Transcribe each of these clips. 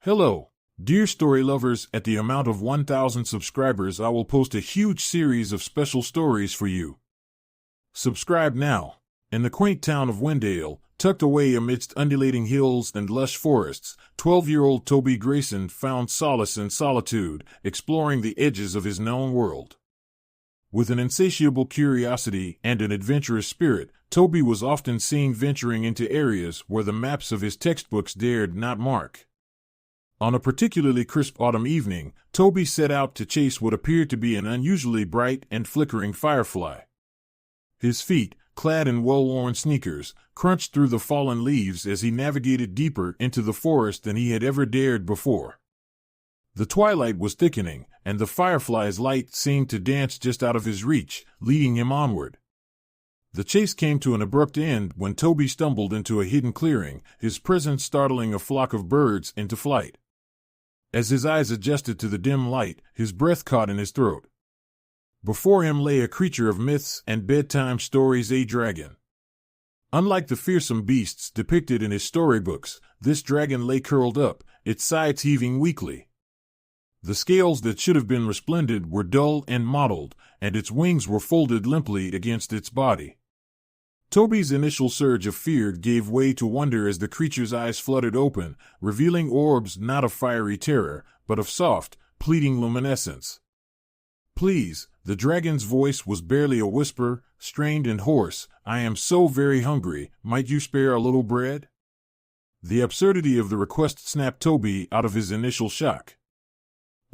Hello, dear story lovers. At the amount of 1,000 subscribers, I will post a huge series of special stories for you. Subscribe now. In the quaint town of Wendale, tucked away amidst undulating hills and lush forests, 12-year-old Toby Grayson found solace in solitude, exploring the edges of his known world. With an insatiable curiosity and an adventurous spirit, Toby was often seen venturing into areas where the maps of his textbooks dared not mark. On a particularly crisp autumn evening, Toby set out to chase what appeared to be an unusually bright and flickering firefly. His feet, clad in well-worn sneakers, crunched through the fallen leaves as he navigated deeper into the forest than he had ever dared before. The twilight was thickening, and the firefly's light seemed to dance just out of his reach, leading him onward. The chase came to an abrupt end when Toby stumbled into a hidden clearing, his presence startling a flock of birds into flight. As his eyes adjusted to the dim light, his breath caught in his throat. Before him lay a creature of myths and bedtime stories, a dragon. Unlike the fearsome beasts depicted in his storybooks, this dragon lay curled up, its sides heaving weakly. The scales that should have been resplendent were dull and mottled, and its wings were folded limply against its body. Toby's initial surge of fear gave way to wonder as the creature's eyes fluttered open, revealing orbs not of fiery terror, but of soft, pleading luminescence. "Please," the dragon's voice was barely a whisper, strained and hoarse, "I am so very hungry, might you spare a little bread?" The absurdity of the request snapped Toby out of his initial shock.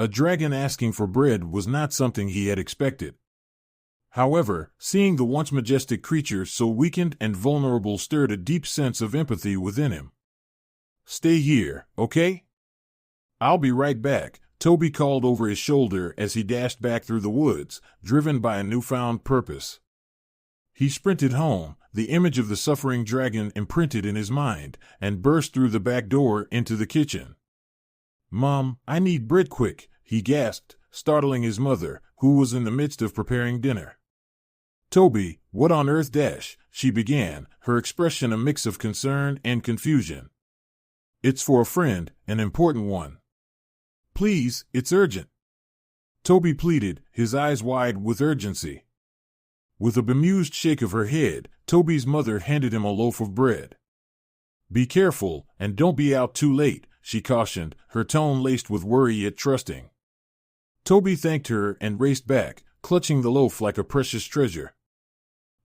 A dragon asking for bread was not something he had expected. However, seeing the once majestic creature so weakened and vulnerable stirred a deep sense of empathy within him. "Stay here, okay? I'll be right back," Toby called over his shoulder as he dashed back through the woods, driven by a newfound purpose. He sprinted home, the image of the suffering dragon imprinted in his mind, and burst through the back door into the kitchen. "Mom, I need bread quick," he gasped, startling his mother, who was in the midst of preparing dinner. "Toby, what on earth she began, her expression a mix of concern and confusion. "It's for a friend, an important one. Please, it's urgent," Toby pleaded, his eyes wide with urgency. With a bemused shake of her head, Toby's mother handed him a loaf of bread. "Be careful, and don't be out too late," she cautioned, her tone laced with worry yet trusting. Toby thanked her and raced back, clutching the loaf like a precious treasure.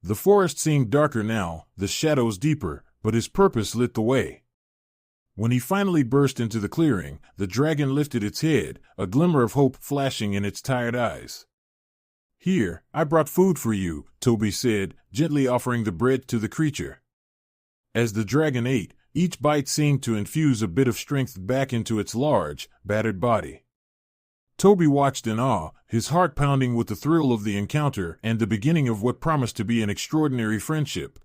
The forest seemed darker now, the shadows deeper, but his purpose lit the way. When he finally burst into the clearing, the dragon lifted its head, a glimmer of hope flashing in its tired eyes. "Here, I brought food for you," Toby said, gently offering the bread to the creature. As the dragon ate, each bite seemed to infuse a bit of strength back into its large, battered body. Toby watched in awe, his heart pounding with the thrill of the encounter and the beginning of what promised to be an extraordinary friendship.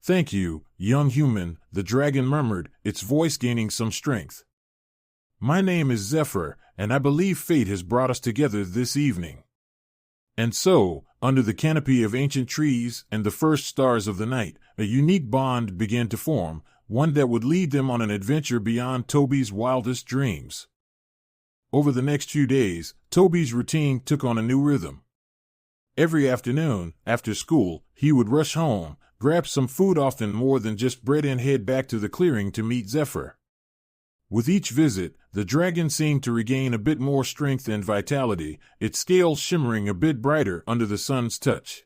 "Thank you, young human," the dragon murmured, its voice gaining some strength. "My name is Zephyr, and I believe fate has brought us together this evening." And so, under the canopy of ancient trees and the first stars of the night, a unique bond began to form, one that would lead them on an adventure beyond Toby's wildest dreams. Over the next few days, Toby's routine took on a new rhythm. Every afternoon, after school, he would rush home, grab some food, often more than just bread, and head back to the clearing to meet Zephyr. With each visit, the dragon seemed to regain a bit more strength and vitality, its scales shimmering a bit brighter under the sun's touch.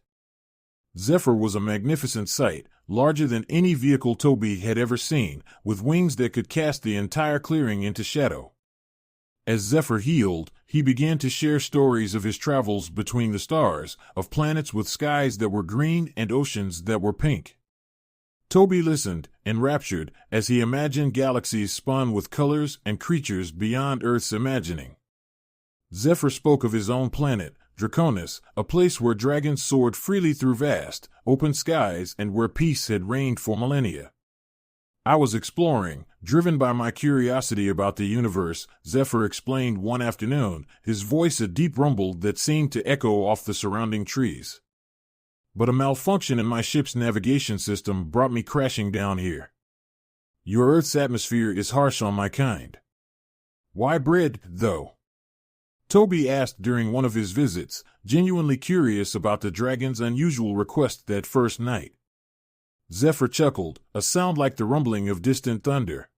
Zephyr was a magnificent sight, larger than any vehicle Toby had ever seen, with wings that could cast the entire clearing into shadow. As Zephyr healed, he began to share stories of his travels between the stars, of planets with skies that were green and oceans that were pink. Toby listened, enraptured, as he imagined galaxies spun with colors and creatures beyond Earth's imagining. Zephyr spoke of his own planet, Draconis, a place where dragons soared freely through vast, open skies and where peace had reigned for millennia. "I was exploring, driven by my curiosity about the universe," Zephyr explained one afternoon, his voice a deep rumble that seemed to echo off the surrounding trees. "But a malfunction in my ship's navigation system brought me crashing down here. Your Earth's atmosphere is harsh on my kind. Why bread, though? Toby asked during one of his visits, genuinely curious about the dragon's unusual request that first night. Zephyr chuckled, a sound like the rumbling of distant thunder.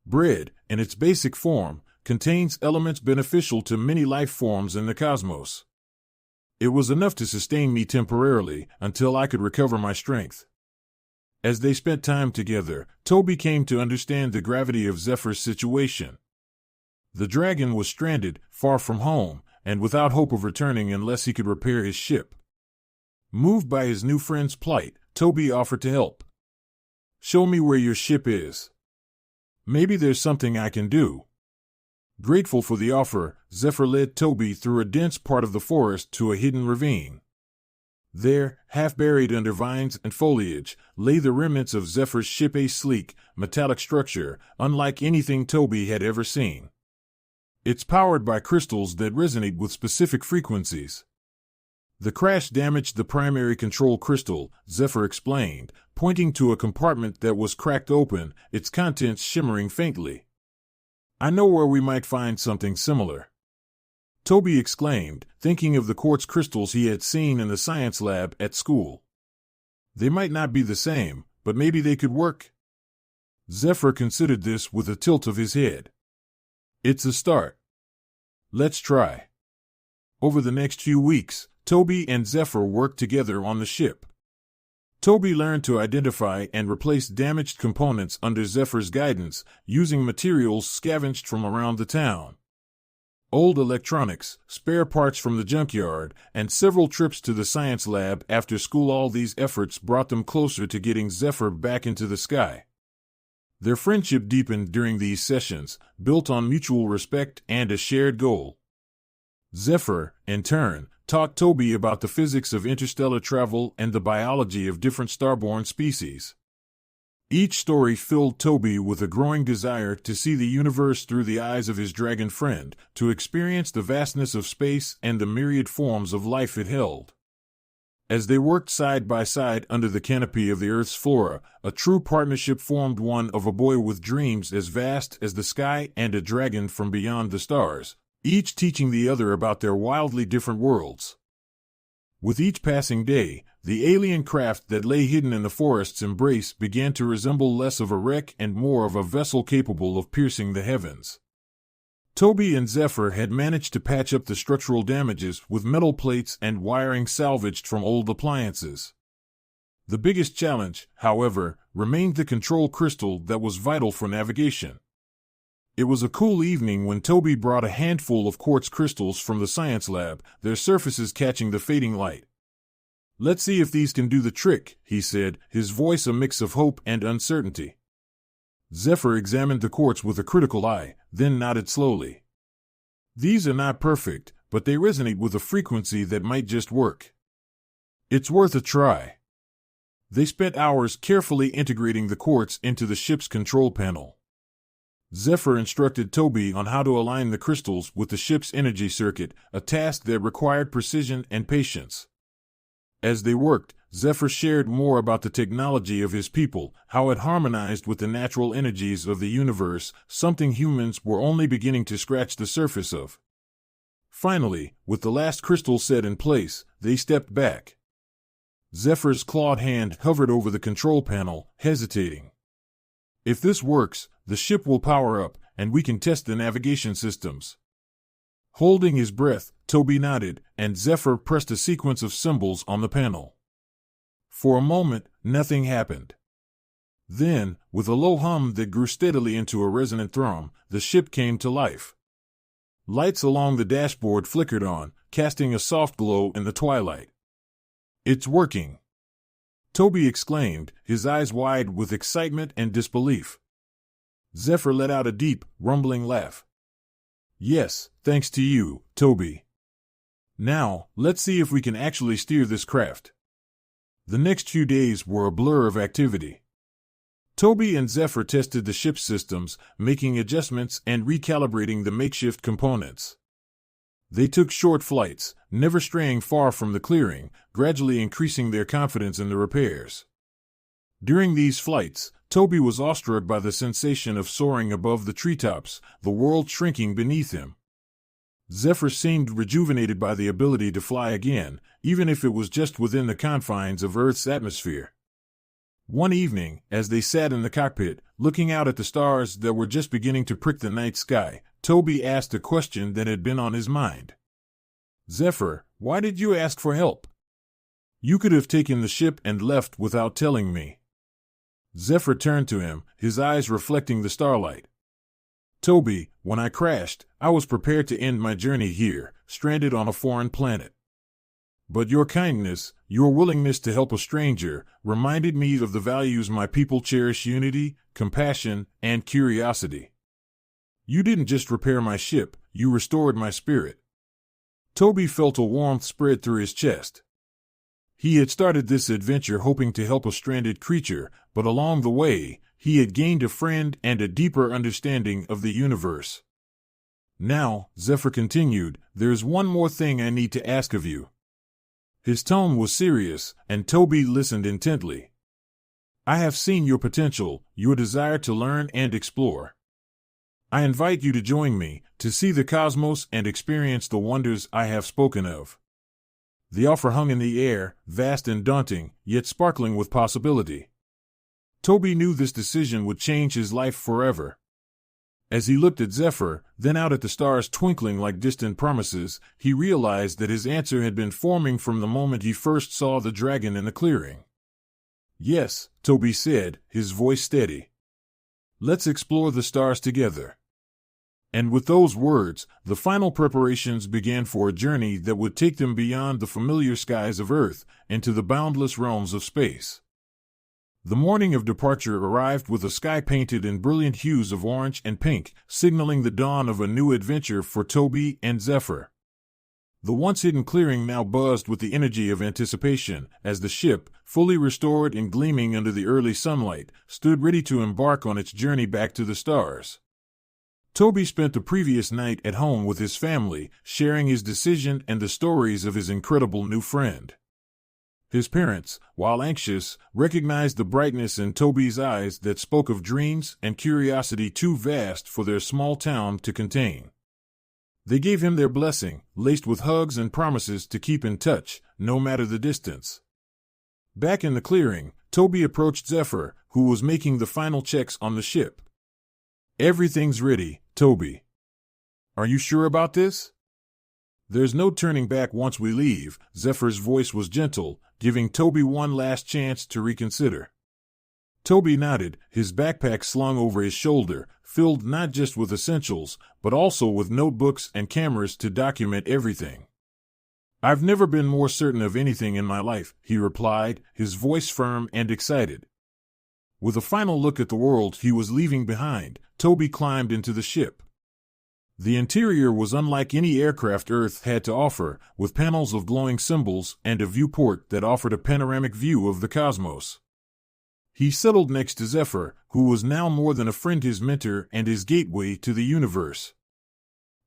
Bread, in its basic form, contains elements beneficial to many life forms in the cosmos. It was enough to sustain me temporarily until I could recover my strength. As they spent time together, Toby came to understand the gravity of Zephyr's situation. The dragon was stranded, far from home, and without hope of returning unless he could repair his ship. Moved by his new friend's plight, Toby offered to help. "Show me where your ship is. Maybe there's something I can do." Grateful for the offer, Zephyr led Toby through a dense part of the forest to a hidden ravine. There, half buried under vines and foliage, lay the remnants of Zephyr's ship, a sleek, metallic structure, unlike anything Toby had ever seen. It's powered by crystals that resonate with specific frequencies. The crash damaged the primary control crystal, Zephyr explained, pointing to a compartment that was cracked open, its contents shimmering faintly. "I know where we might find something similar," Toby exclaimed, thinking of the quartz crystals he had seen in the science lab at school. "They might not be the same, but maybe they could work." Zephyr considered this with a tilt of his head. "It's a start. Let's try." Over the next few weeks, Toby and Zephyr worked together on the ship. Toby learned to identify and replace damaged components under Zephyr's guidance, using materials scavenged from around the town. Old electronics, spare parts from the junkyard, and several trips to the science lab after school, all these efforts brought them closer to getting Zephyr back into the sky. Their friendship deepened during these sessions, built on mutual respect and a shared goal. Zephyr, in turn, taught Toby about the physics of interstellar travel and the biology of different starborn species. Each story filled Toby with a growing desire to see the universe through the eyes of his dragon friend, to experience the vastness of space and the myriad forms of life it held. As they worked side by side under the canopy of the Earth's flora, a true partnership formed, one of a boy with dreams as vast as the sky and a dragon from beyond the stars, each teaching the other about their wildly different worlds. With each passing day, the alien craft that lay hidden in the forest's embrace began to resemble less of a wreck and more of a vessel capable of piercing the heavens. Toby and Zephyr had managed to patch up the structural damages with metal plates and wiring salvaged from old appliances. The biggest challenge, however, remained the control crystal that was vital for navigation. It was a cool evening when Toby brought a handful of quartz crystals from the science lab, their surfaces catching the fading light. "Let's see if these can do the trick," he said, his voice a mix of hope and uncertainty. Zephyr examined the quartz with a critical eye, then nodded slowly. "These are not perfect, but they resonate with a frequency that might just work. It's worth a try." They spent hours carefully integrating the quartz into the ship's control panel. Zephyr instructed Toby on how to align the crystals with the ship's energy circuit, a task that required precision and patience. As they worked, Zephyr shared more about the technology of his people, how it harmonized with the natural energies of the universe, something humans were only beginning to scratch the surface of. Finally, with the last crystal set in place, they stepped back. Zephyr's clawed hand hovered over the control panel, hesitating. "If this works, the ship will power up, and we can test the navigation systems." Holding his breath, Toby nodded, and Zephyr pressed a sequence of symbols on the panel. For a moment, nothing happened. Then, with a low hum that grew steadily into a resonant thrum, the ship came to life. Lights along the dashboard flickered on, casting a soft glow in the twilight. "It's working," Toby exclaimed, his eyes wide with excitement and disbelief. Zephyr let out a deep, rumbling laugh. "Yes, thanks to you, Toby. Now, let's see if we can actually steer this craft." The next few days were a blur of activity. Toby and Zephyr tested the ship's systems, making adjustments and recalibrating the makeshift components. They took short flights, never straying far from the clearing, gradually increasing their confidence in the repairs. During these flights, Toby was awestruck by the sensation of soaring above the treetops, the world shrinking beneath him. Zephyr seemed rejuvenated by the ability to fly again, even if it was just within the confines of Earth's atmosphere. One evening, as they sat in the cockpit, looking out at the stars that were just beginning to prick the night sky, Toby asked a question that had been on his mind. "Zephyr, why did you ask for help? You could have taken the ship and left without telling me." Zephyr turned to him, his eyes reflecting the starlight. "Toby, when I crashed, I was prepared to end my journey here, stranded on a foreign planet. But your kindness, your willingness to help a stranger, reminded me of the values my people cherish: unity, compassion, and curiosity. You didn't just repair my ship, you restored my spirit." Toby felt a warmth spread through his chest. He had started this adventure hoping to help a stranded creature, but along the way, he had gained a friend and a deeper understanding of the universe. "Now," Zephyr continued, "there's one more thing I need to ask of you." His tone was serious, and Toby listened intently. "I have seen your potential, your desire to learn and explore. I invite you to join me, to see the cosmos and experience the wonders I have spoken of." The offer hung in the air, vast and daunting, yet sparkling with possibility. Toby knew this decision would change his life forever. As he looked at Zephyr, then out at the stars twinkling like distant promises, he realized that his answer had been forming from the moment he first saw the dragon in the clearing. "Yes," Toby said, his voice steady. "Let's explore the stars together." And with those words, the final preparations began for a journey that would take them beyond the familiar skies of Earth, into the boundless realms of space. The morning of departure arrived with a sky painted in brilliant hues of orange and pink, signaling the dawn of a new adventure for Toby and Zephyr. The once hidden clearing now buzzed with the energy of anticipation, as the ship, fully restored and gleaming under the early sunlight, stood ready to embark on its journey back to the stars. Toby spent the previous night at home with his family, sharing his decision and the stories of his incredible new friend. His parents, while anxious, recognized the brightness in Toby's eyes that spoke of dreams and curiosity too vast for their small town to contain. They gave him their blessing, laced with hugs and promises to keep in touch, no matter the distance. Back in the clearing, Toby approached Zephyr, who was making the final checks on the ship. "Everything's ready, Toby. Are you sure about this?" "There's no turning back once we leave," Zephyr's voice was gentle, giving Toby one last chance to reconsider. Toby nodded, his backpack slung over his shoulder, filled not just with essentials, but also with notebooks and cameras to document everything. "I've never been more certain of anything in my life," he replied, his voice firm and excited. With a final look at the world he was leaving behind, Toby climbed into the ship. The interior was unlike any aircraft Earth had to offer, with panels of glowing symbols and a viewport that offered a panoramic view of the cosmos. He settled next to Zephyr, who was now more than a friend, his mentor and his gateway to the universe.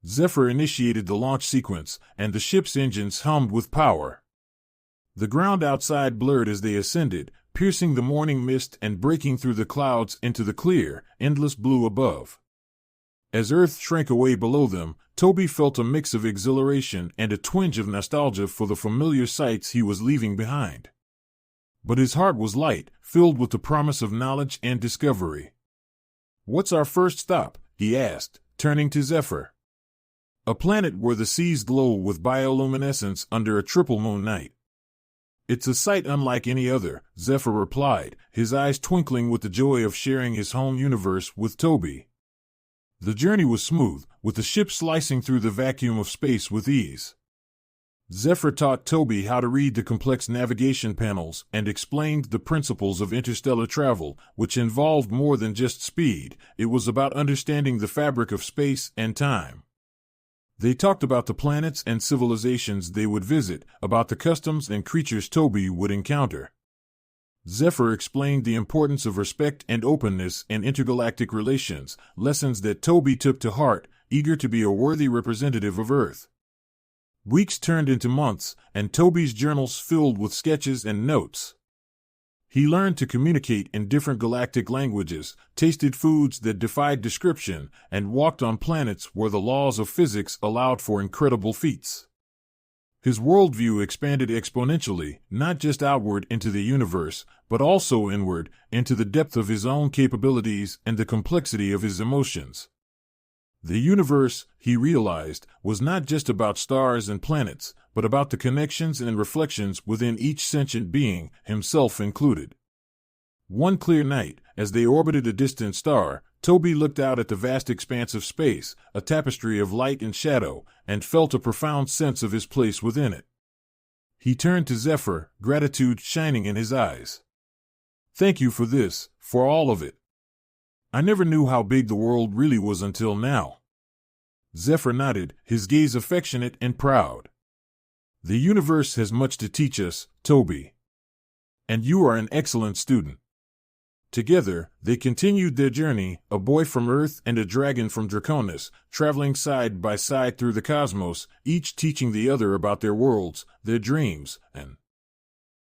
Zephyr initiated the launch sequence, and the ship's engines hummed with power. The ground outside blurred as they ascended, piercing the morning mist and breaking through the clouds into the clear, endless blue above. As Earth shrank away below them, Toby felt a mix of exhilaration and a twinge of nostalgia for the familiar sights he was leaving behind. But his heart was light, filled with the promise of knowledge and discovery. "What's our first stop?" he asked, turning to Zephyr. "A planet where the seas glow with bioluminescence under a triple moon night." "It's a sight unlike any other," Zephyr replied, his eyes twinkling with the joy of sharing his home universe with Toby. The journey was smooth, with the ship slicing through the vacuum of space with ease. Zephyr taught Toby how to read the complex navigation panels and explained the principles of interstellar travel, which involved more than just speed. It was about understanding the fabric of space and time. They talked about the planets and civilizations they would visit, about the customs and creatures Toby would encounter. Zephyr explained the importance of respect and openness in intergalactic relations, lessons that Toby took to heart, eager to be a worthy representative of Earth. Weeks turned into months, and Toby's journals filled with sketches and notes. He learned to communicate in different galactic languages, tasted foods that defied description, and walked on planets where the laws of physics allowed for incredible feats. His worldview expanded exponentially, not just outward into the universe, but also inward, into the depth of his own capabilities and the complexity of his emotions. The universe, he realized, was not just about stars and planets, but about the connections and reflections within each sentient being, himself included. One clear night, as they orbited a distant star, Toby looked out at the vast expanse of space, a tapestry of light and shadow, and felt a profound sense of his place within it. He turned to Zephyr, gratitude shining in his eyes. "Thank you for this, for all of it. I never knew how big the world really was until now." Zephyr nodded, his gaze affectionate and proud. "The universe has much to teach us, Toby. And you are an excellent student." Together, they continued their journey, a boy from Earth and a dragon from Draconis, traveling side by side through the cosmos, each teaching the other about their worlds, their dreams, and